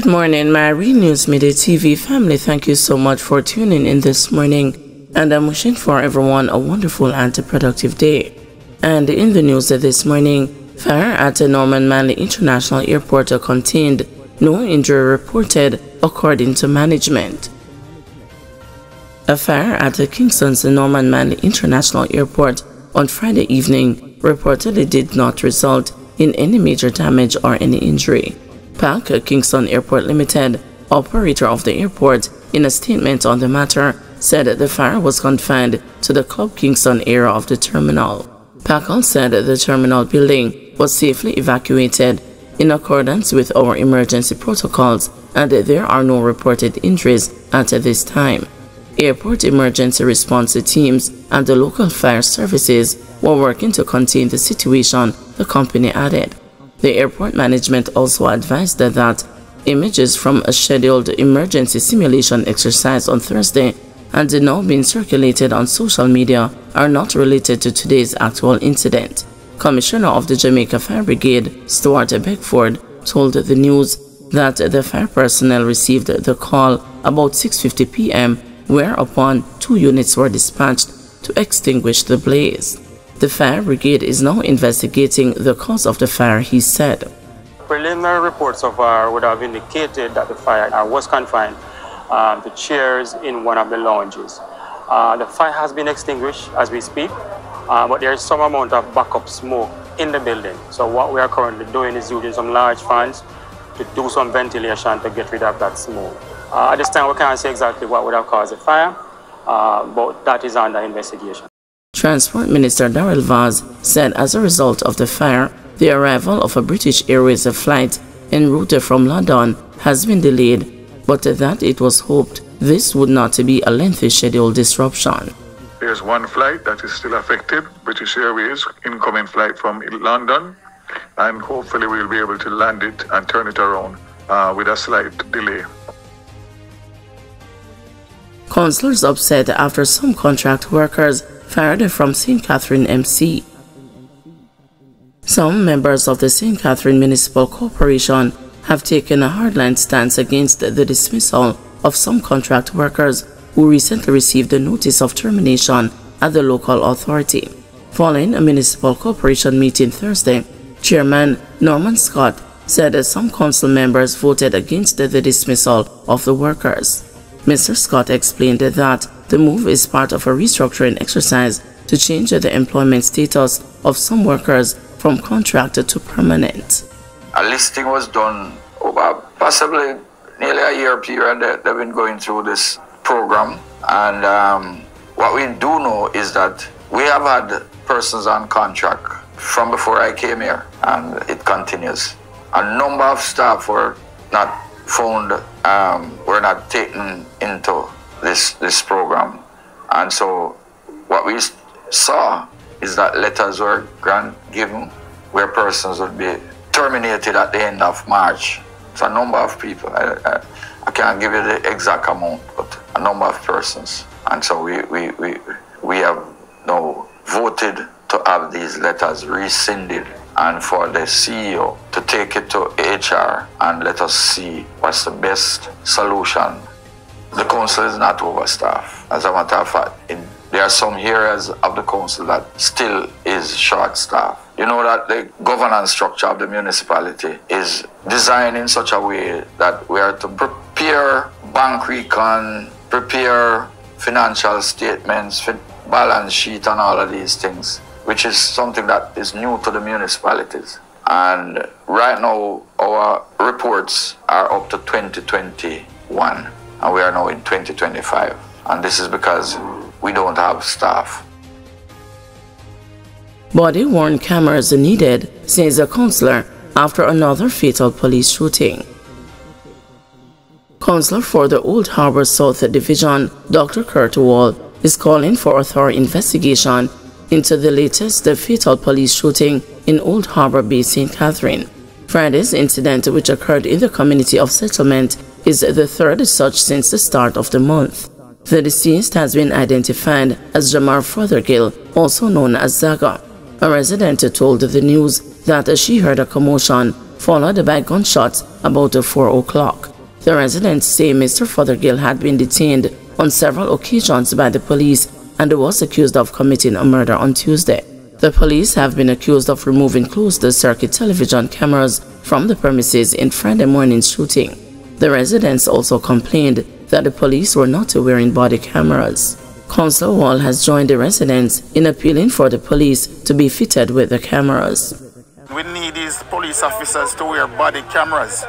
morning, my News Midday TV family. Thank you so much for tuning in this morning, and I'm wishing for everyone a wonderful and productive day. And in the news this morning, fire at the Norman Manley International Airport contained no injury reported according to management. A fire at the Kingston's Norman Manley International Airport on Friday evening reportedly did not result in any major damage or any injury. PAC Kingston Airport Limited, operator of the airport, in a statement on the matter, said the fire was confined to the Club Kingston area of the terminal. PAC said the terminal building was safely evacuated in accordance with our emergency protocols, and there are no reported injuries at this time. Airport emergency response teams and the local fire services were working to contain the situation, the company added. The airport management also advised that images from a scheduled emergency simulation exercise on Thursday and now being circulated on social media are not related to today's actual incident. Commissioner of the Jamaica Fire Brigade, Stuart Beckford, told the news that the fire personnel received the call about 6:50 p.m., whereupon 2 units were dispatched to extinguish the blaze. The fire brigade is now investigating the cause of the fire, he said. Preliminary reports so far would have indicated that the fire was confined to chairs in one of the lounges. The fire has been extinguished as we speak, but there is some amount of backup smoke in the building. So what we are currently doing is using some large fans to do some ventilation to get rid of that smoke. At this time, we can't say exactly what would have caused the fire, but that is under investigation. Transport Minister Darrell Vaz said as a result of the fire, the arrival of a British Airways flight en route from London has been delayed, but that it was hoped this would not be a lengthy schedule disruption. There's one flight that is still affected, British Airways, incoming flight from London, and hopefully we'll be able to land it and turn it around with a slight delay. Councillors upset after some contract workers fired from St. Catherine MC. Some members of the St. Catherine Municipal Corporation have taken a hardline stance against the dismissal of some contract workers who recently received a notice of termination at the local authority. Following a municipal corporation meeting Thursday, Chairman Norman Scott said that some council members voted against the dismissal of the workers. Mr. Scott explained that the move is part of a restructuring exercise to change the employment status of some workers from contractor to permanent. A listing was done over possibly nearly a year period. They've been going through this program, and what we do know is that we have had persons on contract from before I came here, and it continues. A number of staff were not found, were not taken into this program, and so what we saw is that letters were given where persons would be terminated at the end of March. It's a number of people. I can't give you the exact amount, but a number of persons. And so we have now voted to have these letters rescinded and for the CEO to take it to HR and let us see what's the best solution. The council is not overstaffed. As a matter of fact, there are some areas of the council that still is short-staffed. You know that the governance structure of the municipality is designed in such a way that we are to prepare bank recon, prepare financial statements, balance sheet and all of these things, which is something that is new to the municipalities. And right now, our reports are up to 2021, and we are now in 2025. And this is because we don't have staff. Body-worn cameras needed, says a councillor, after another fatal police shooting. Councillor for the Old Harbour South Division, Dr. Kurt Wall, is calling for a thorough investigation into the latest fatal police shooting in Old Harbour Bay, St. Catherine. Friday's incident, which occurred in the community of settlement, is the third such since the start of the month. The deceased has been identified as Jamar Fothergill, also known as Zaga. A resident told the news that she heard a commotion followed by gunshots about 4 o'clock. The residents say Mr. Fothergill had been detained on several occasions by the police and was accused of committing a murder on Tuesday. The police have been accused of removing closed-circuit television cameras from the premises in Friday morning's shooting. The residents also complained that the police were not wearing body cameras. Councillor Wall has joined the residents in appealing for the police to be fitted with the cameras. We need these police officers to wear body cameras.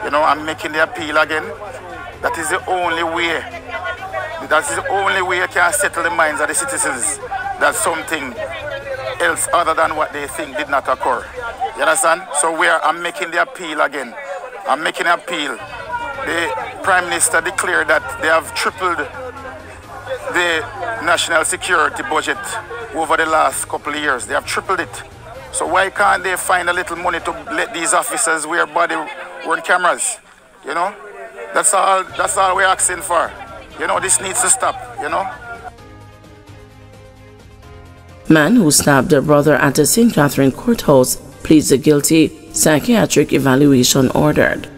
You know, I'm making the appeal again. That is the only way. That is the only way you can settle the minds of the citizens that something else other than what they think did not occur. You understand? So I'm making the appeal again. I'm making an appeal. The Prime Minister declared that they have tripled the national security budget over the last couple of years. They have tripled it. So why can't they find a little money to let these officers wear body-worn cameras? You know? That's all we're asking for. You know, this needs to stop, you know? Man who stabbed a brother at the St. Catherine courthouse pleads guilty, psychiatric evaluation ordered.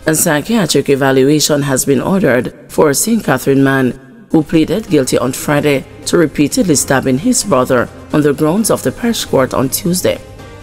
A psychiatric evaluation has been ordered for a St. Catherine man who pleaded guilty on Friday to repeatedly stabbing his brother on the grounds of the parish court on Tuesday.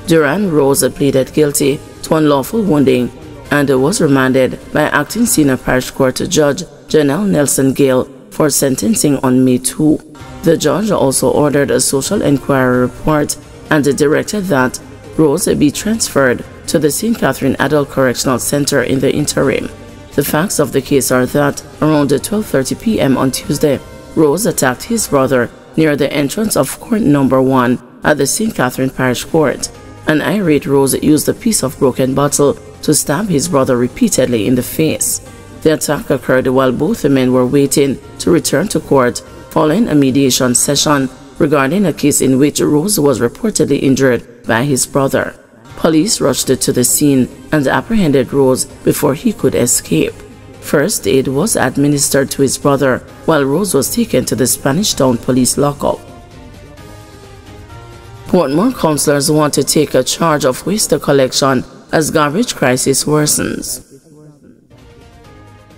Duran Rose pleaded guilty to unlawful wounding and was remanded by acting senior parish court judge Janelle Nelson Gale for sentencing on May 2. The judge also ordered a social inquiry report and directed that Rose be transferred to the St. Catherine Adult Correctional Center in the interim. The facts of the case are that around 12:30 p.m. on Tuesday, Rose attacked his brother near the entrance of Court Number 1 at the St. Catherine Parish Court. An irate Rose used a piece of broken bottle to stab his brother repeatedly in the face. The attack occurred while both men were waiting to return to court following a mediation session regarding a case in which Rose was reportedly injured by his brother. Police rushed to the scene and apprehended Rose before he could escape. First aid was administered to his brother while Rose was taken to the Spanish Town police lockup. Portmore councillors want to take a charge of waste collection as garbage crisis worsens.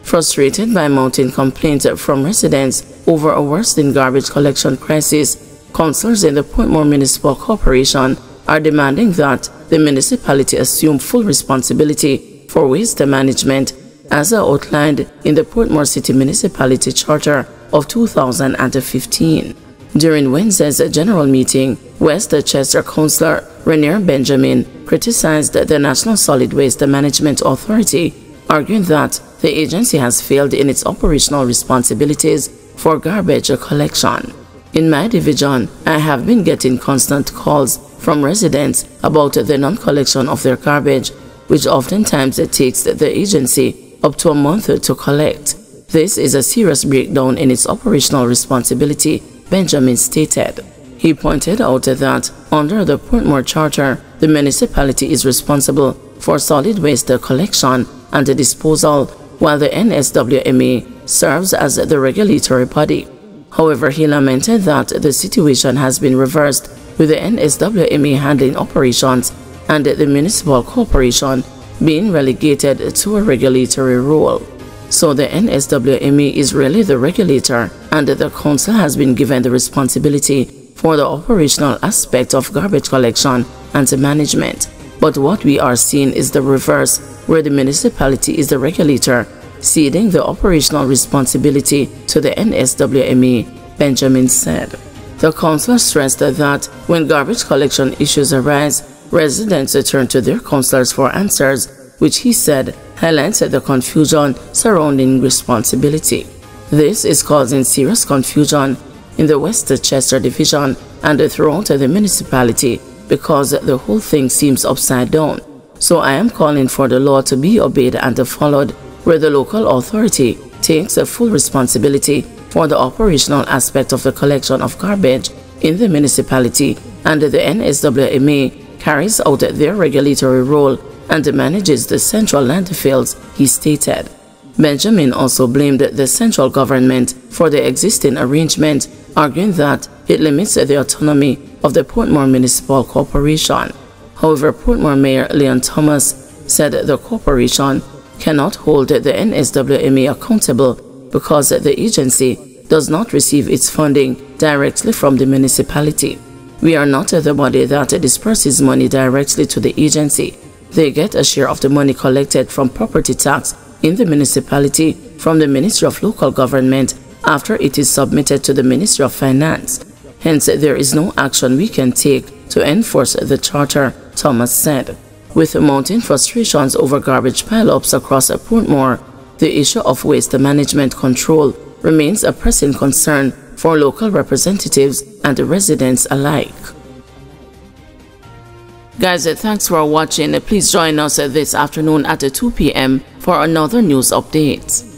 Frustrated by mounting complaints from residents over a worsening garbage collection crisis, councillors in the Portmore Municipal Corporation are demanding that the municipality assume full responsibility for waste management as outlined in the Portmore City Municipality Charter of 2015. During Wednesday's general meeting, West Chester Councillor Rainier Benjamin criticized the National Solid Waste Management Authority, arguing that the agency has failed in its operational responsibilities for garbage collection. In my division, I have been getting constant calls from residents about the non-collection of their garbage, which oftentimes takes the agency up to a month to collect. This is a serious breakdown in its operational responsibility, Benjamin stated. He pointed out that under the Portmore Charter, the municipality is responsible for solid waste collection and disposal, while the NSWMA serves as the regulatory body. However, he lamented that the situation has been reversed, with the NSWMA handling operations and the municipal corporation being relegated to a regulatory role. So the NSWMA is really the regulator, and the council has been given the responsibility for the operational aspect of garbage collection and management. But what we are seeing is the reverse, where the municipality is the regulator, ceding the operational responsibility to the NSWMA, Benjamin said. The council stressed that when garbage collection issues arise, residents turn to their councillors for answers, which he said highlights the confusion surrounding responsibility. This is causing serious confusion in the West Chester division and throughout the municipality because the whole thing seems upside down. So I am calling for the law to be obeyed and followed, where the local authority takes a full responsibility for the operational aspect of the collection of garbage in the municipality, and the NSWMA carries out their regulatory role and manages the central landfills, he stated. Benjamin also blamed the central government for the existing arrangement, arguing that it limits the autonomy of the Portmore Municipal Corporation. However, Portmore Mayor Leon Thomas said the corporation cannot hold the NSWMA accountable because the agency does not receive its funding directly from the municipality. We are not the body that disperses money directly to the agency. They get a share of the money collected from property tax in the municipality from the Ministry of Local Government after it is submitted to the Ministry of Finance. Hence, there is no action we can take to enforce the charter, Thomas said. With mounting frustrations over garbage pile-ups across Portmore, the issue of waste management control remains a pressing concern for local representatives and residents alike. Guys, thanks for watching. Please join us this afternoon at 2 p.m. for another news update.